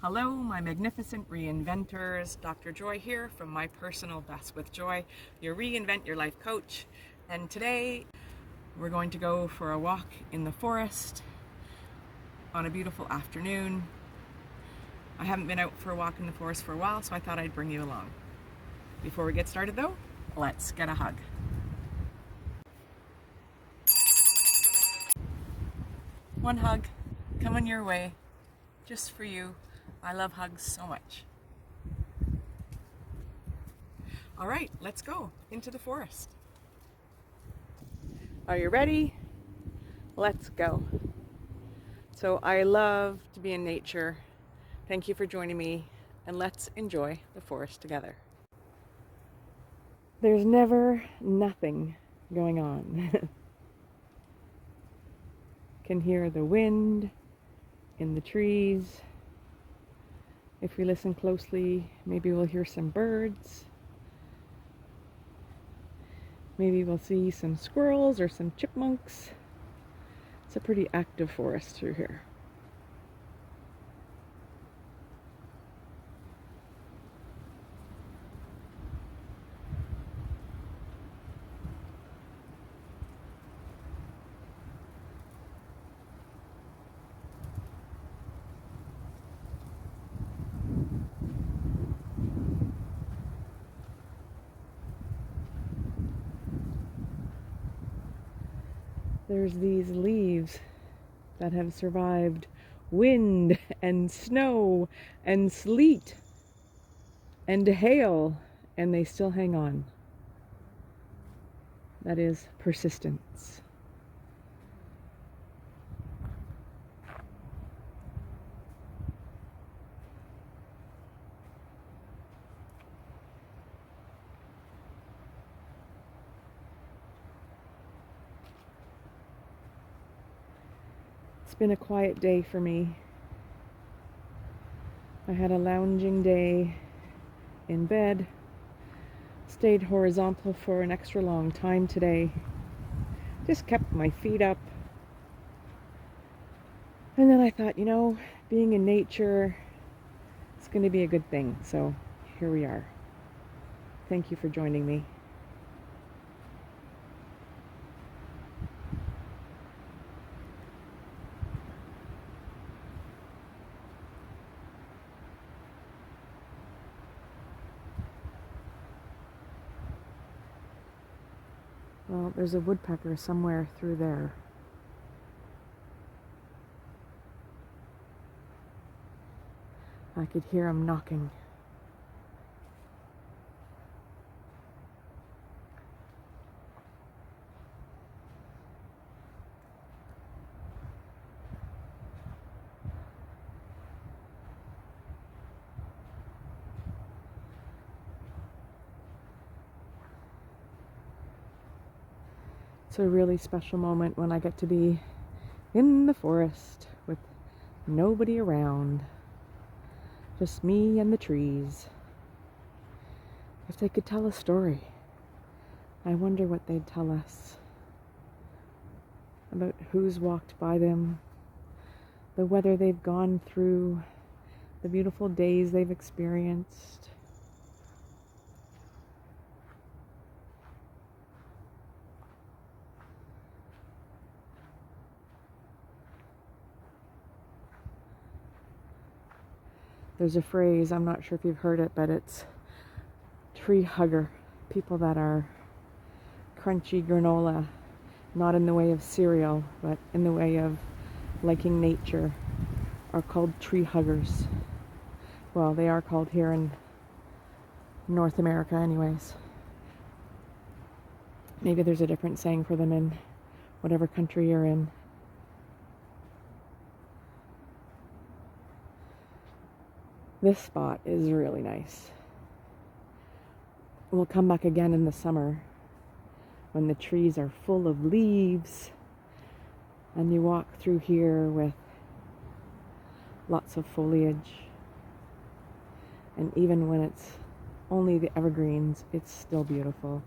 Hello, my magnificent reinventors. Dr. Joy here from my personal Best with Joy, your Reinvent Your Life coach. And today we're going to go for a walk in the forest on a beautiful afternoon. I haven't been out for a walk in the forest for a while, so I thought I'd bring you along. Before we get started though, let's get a hug. One hug coming your way, just for you. I love hugs so much. All right, let's go into the forest. Are you ready? Let's go. So I love to be in nature. Thank you for joining me, and let's enjoy the forest together. There's never nothing going on. Can hear the wind in the trees. If we listen closely, maybe we'll hear some birds. Maybe we'll see some squirrels or some chipmunks. It's a pretty active forest through here. There's these leaves that have survived wind and snow and sleet and hail, and they still hang on. That is persistence. It's been a quiet day for me. I had a lounging day in bed, stayed horizontal for an extra long time today, just kept my feet up. And then I thought, being in nature, it's going to be a good thing. So here we are. Thank you for joining me. Well, there's a woodpecker somewhere through there. I could hear him knocking. It's a really special moment when I get to be in the forest with nobody around. Just me and the trees. If they could tell a story, I wonder what they'd tell us. About who's walked by them, the weather they've gone through, the beautiful days they've experienced. There's a phrase, I'm not sure if you've heard it, but it's tree hugger. People that are crunchy granola, not in the way of cereal, but in the way of liking nature, are called tree huggers. Well, they are called here in North America anyways. Maybe there's a different saying for them in whatever country you're in. This spot is really nice. We'll come back again in the summer when the trees are full of leaves and you walk through here with lots of foliage. And even when it's only the evergreens, it's still beautiful.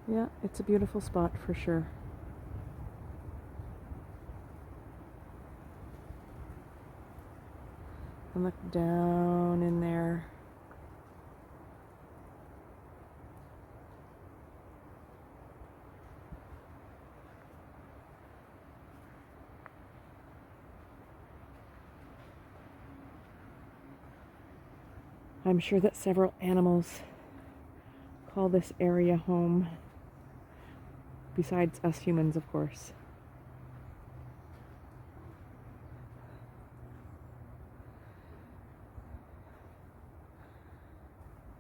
Yeah, it's a beautiful spot for sure. And look down in there. I'm sure that several animals call this area home, besides us humans, of course.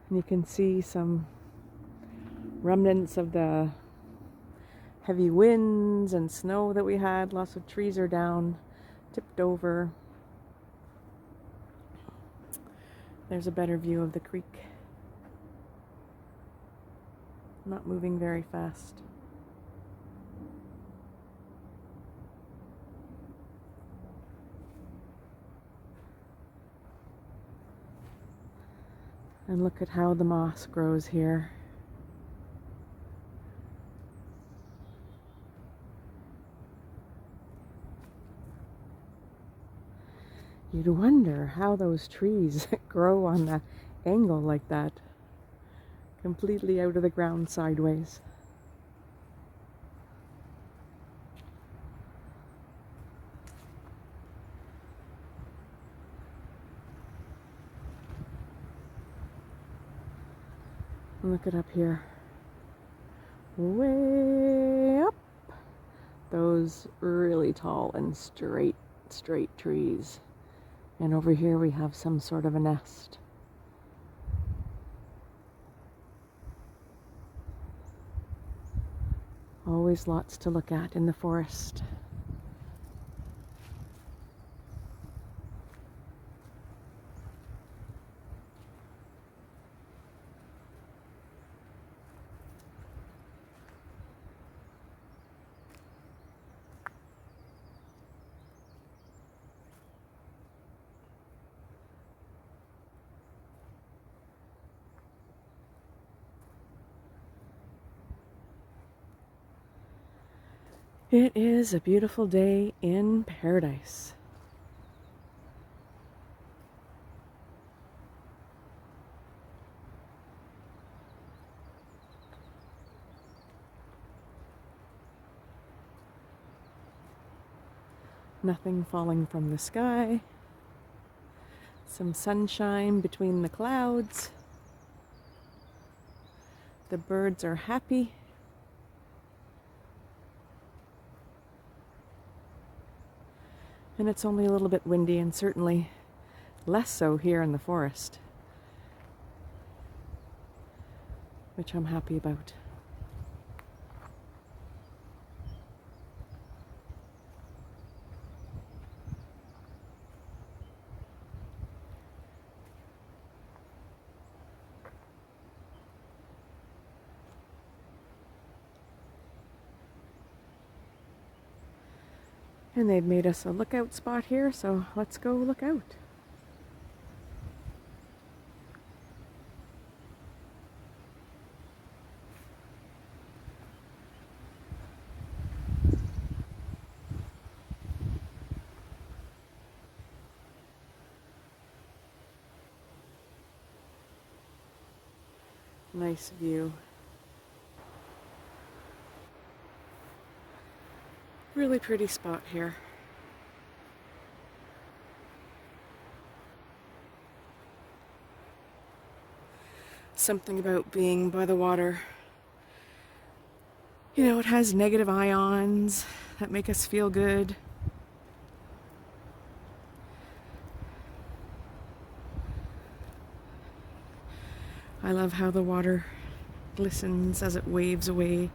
And you can see some remnants of the heavy winds and snow that we had. Lots of trees are down, tipped over. There's a better view of the creek. Not moving very fast. And look at how the moss grows here. You'd wonder how those trees grow on the angle like that, completely out of the ground sideways. And look at up here. Way up. Those really tall and straight trees. And over here we have some sort of a nest. Always lots to look at in the forest. It is a beautiful day in paradise. Nothing falling from the sky. Some sunshine between the clouds. The birds are happy. And it's only a little bit windy, and certainly less so here in the forest, which I'm happy about. And they've made us a lookout spot here, so let's go look out. Nice view. Really pretty spot here. Something about being by the water. You know, it has negative ions that make us feel good. I love how the water glistens as it waves away.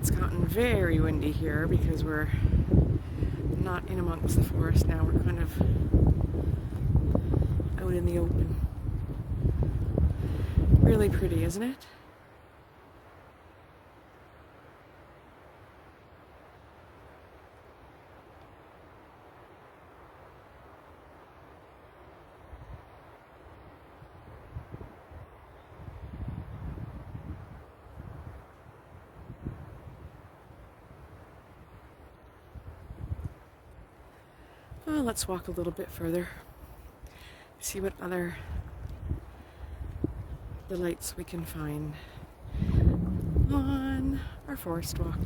It's gotten very windy here because we're not in amongst the forest now. We're kind of out in the open. Really pretty, isn't it? Well, let's walk a little bit further, see what other delights we can find on our forest walk.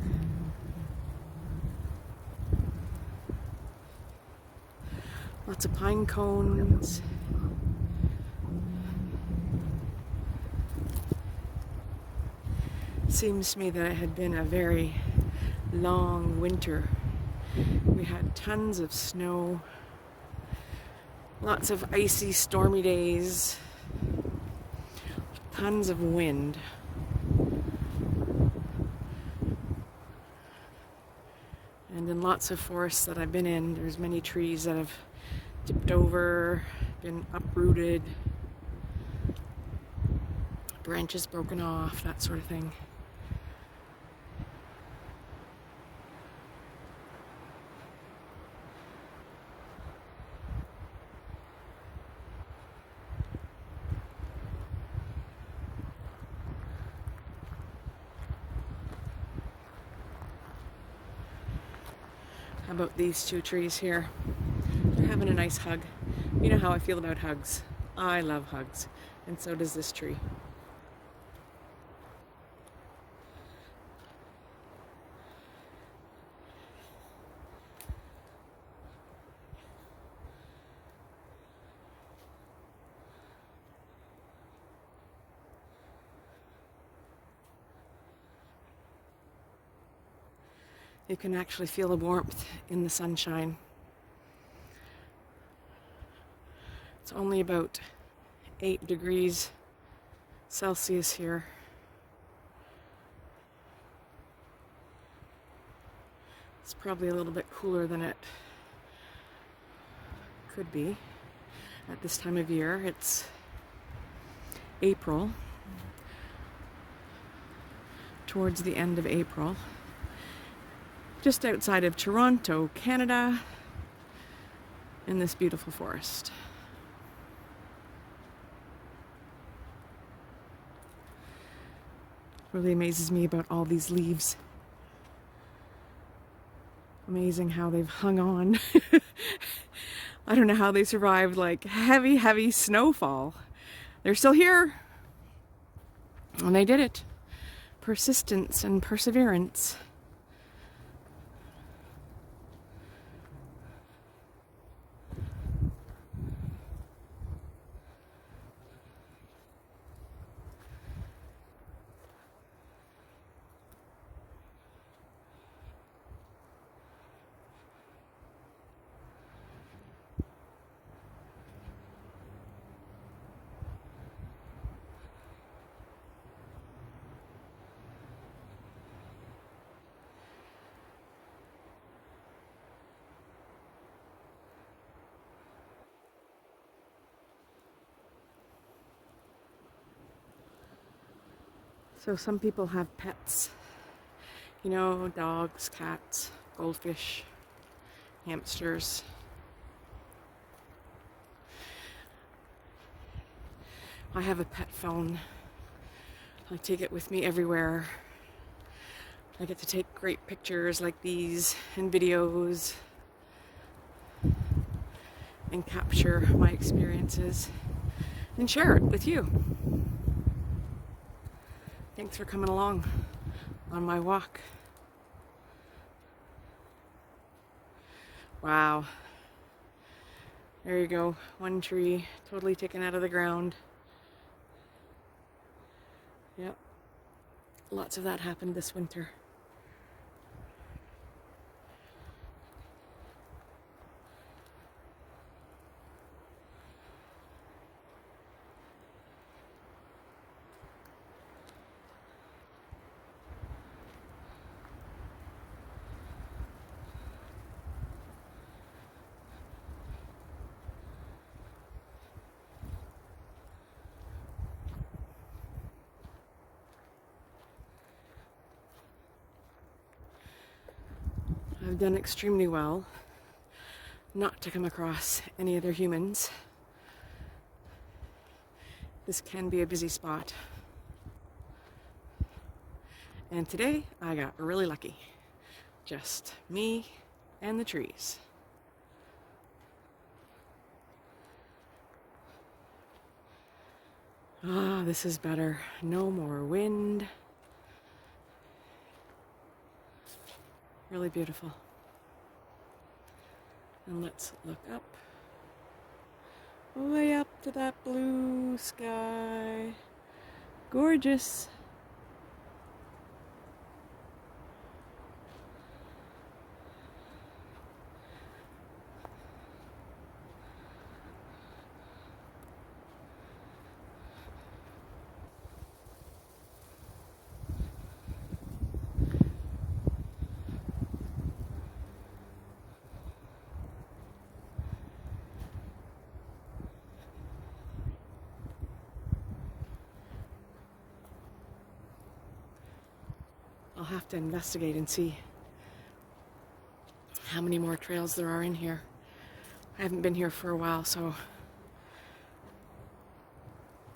Lots of pine cones. Seems to me that it had been a very long winter. We had tons of snow, lots of icy, stormy days, tons of wind. And in lots of forests that I've been in, there's many trees that have tipped over, been uprooted, branches broken off, that sort of thing. How about these two trees here? They're having a nice hug. You know how I feel about hugs. I love hugs, and so does this tree. You can actually feel the warmth in the sunshine. It's only about 8 degrees Celsius here. It's probably a little bit cooler than it could be at this time of year. It's April, towards the end of April. Just outside of Toronto, Canada, in this beautiful forest. Really amazes me about all these leaves. Amazing how they've hung on. I don't know how they survived like heavy, heavy snowfall. They're still here. And they did it. Persistence and perseverance. So some people have pets, you know, dogs, cats, goldfish, hamsters. I have a pet phone. I take it with me everywhere. I get to take great pictures like these and videos and capture my experiences and share it with you. Thanks for coming along on my walk. Wow. There you go. One tree totally taken out of the ground. Yep. Lots of that happened this winter. I've done extremely well not to come across any other humans. This can be a busy spot. And today I got really lucky. Just me and the trees. Ah, this is better. No more wind. Really beautiful. And let's look up. Way up to that blue sky. Gorgeous. I'll have to investigate and see how many more trails there are in here. I haven't been here for a while, so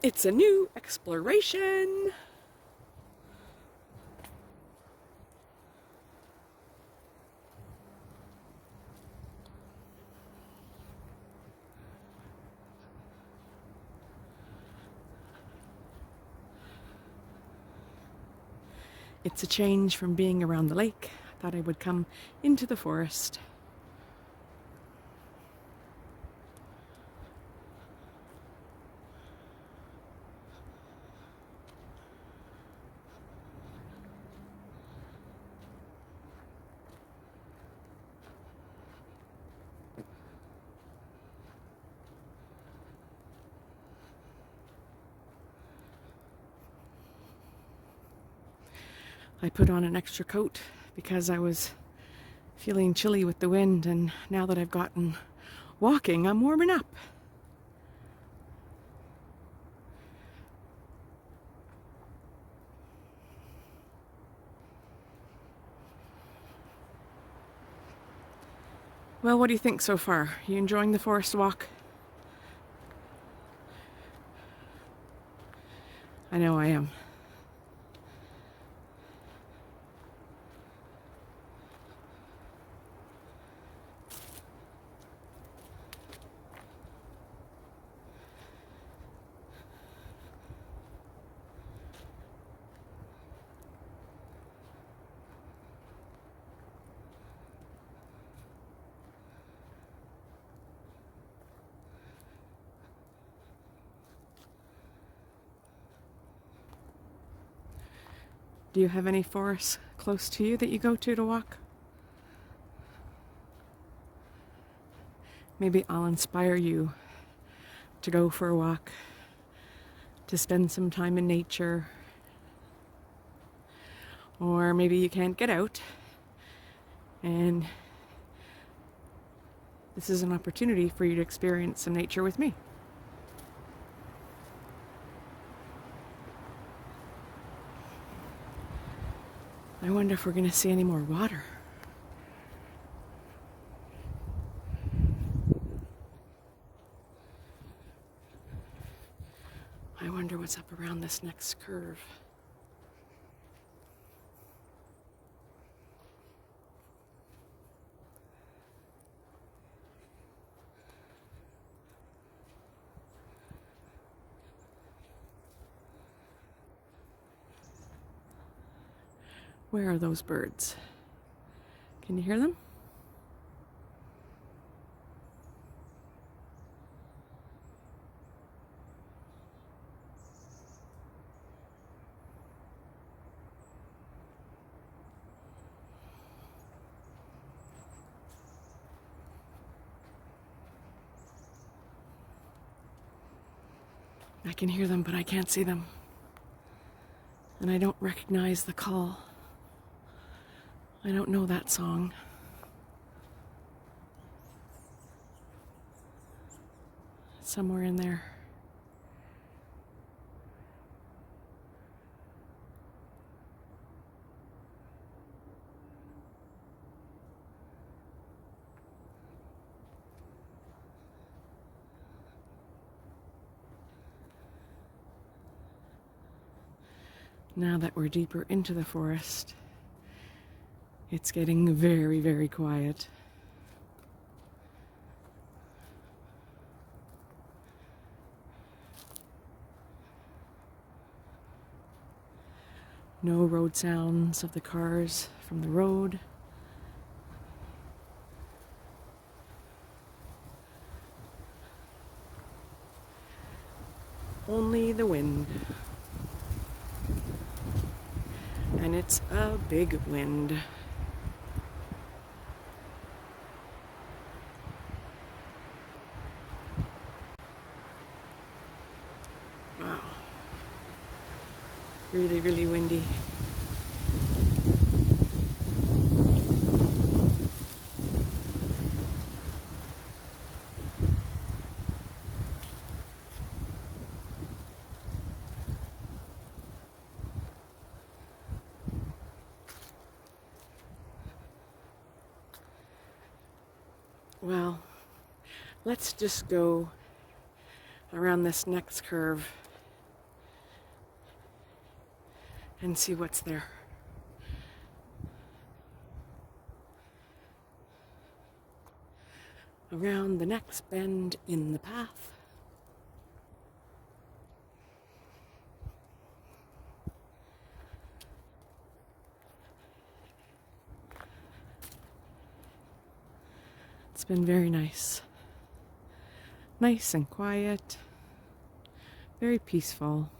it's a new exploration. It's a change from being around the lake. I thought I would come into the forest. I put on an extra coat because I was feeling chilly with the wind, and now that I've gotten walking, I'm warming up. Well, what do you think so far? Are you enjoying the forest walk? I know I am. Do you have any forests close to you that you go to walk? Maybe I'll inspire you to go for a walk, to spend some time in nature. Or maybe you can't get out, and this is an opportunity for you to experience some nature with me. I wonder if we're going to see any more water. I wonder what's up around this next curve. Where are those birds? Can you hear them? I can hear them, but I can't see them. And I don't recognize the call. I don't know that song. It's somewhere in there. Now that we're deeper into the forest, it's getting very, very quiet. No road sounds of the cars from the road. Only the wind. And it's a big wind. Wow. Really, really windy. Well, let's just go around this next curve and see what's there. Around the next bend in the path. It's been very nice. Nice and quiet. Very peaceful.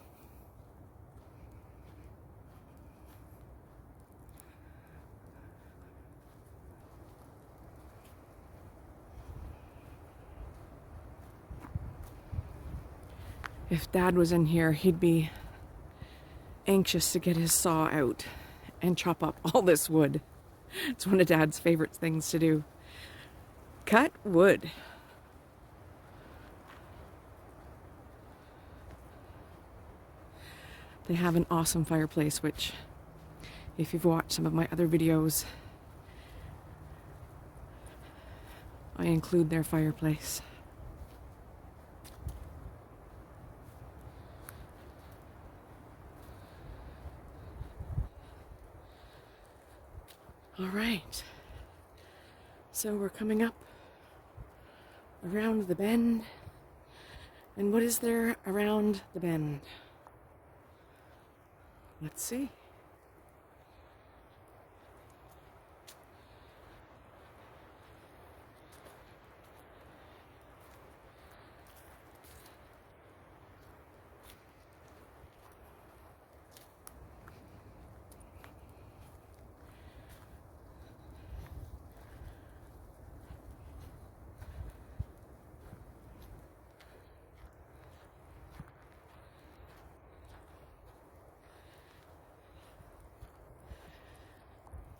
If Dad was in here, he'd be anxious to get his saw out and chop up all this wood. It's one of Dad's favorite things to do. Cut wood. They have an awesome fireplace, which, if you've watched some of my other videos, I include their fireplace. All right, so we're coming up around the bend. And what is there around the bend? Let's see.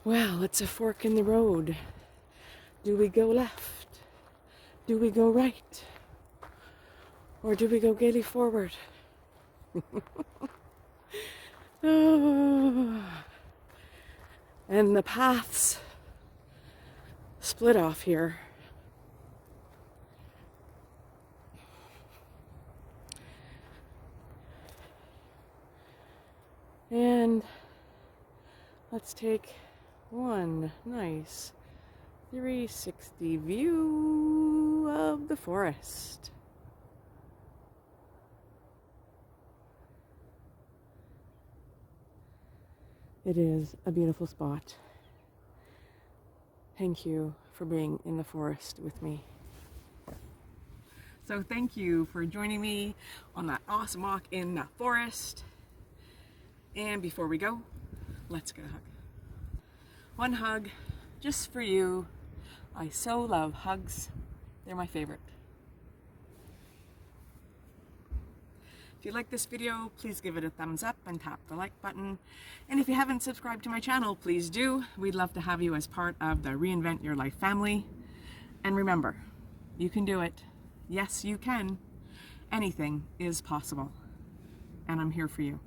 Well, it's a fork in the road. Do we go left? Do we go right? Or do we go gaily forward? Oh. And the paths split off here. And let's take one nice 360 view of the forest. It is a beautiful spot. Thank you for being in the forest with me. So thank you for joining me on that awesome walk in the forest. And before we go, let's get a hug. One hug just for you. I so love hugs. They're my favorite. If you like this video, please give it a thumbs up and tap the like button. And if you haven't subscribed to my channel, please do. We'd love to have you as part of the Reinvent Your Life family. And remember, you can do it. Yes, you can. Anything is possible. And I'm here for you.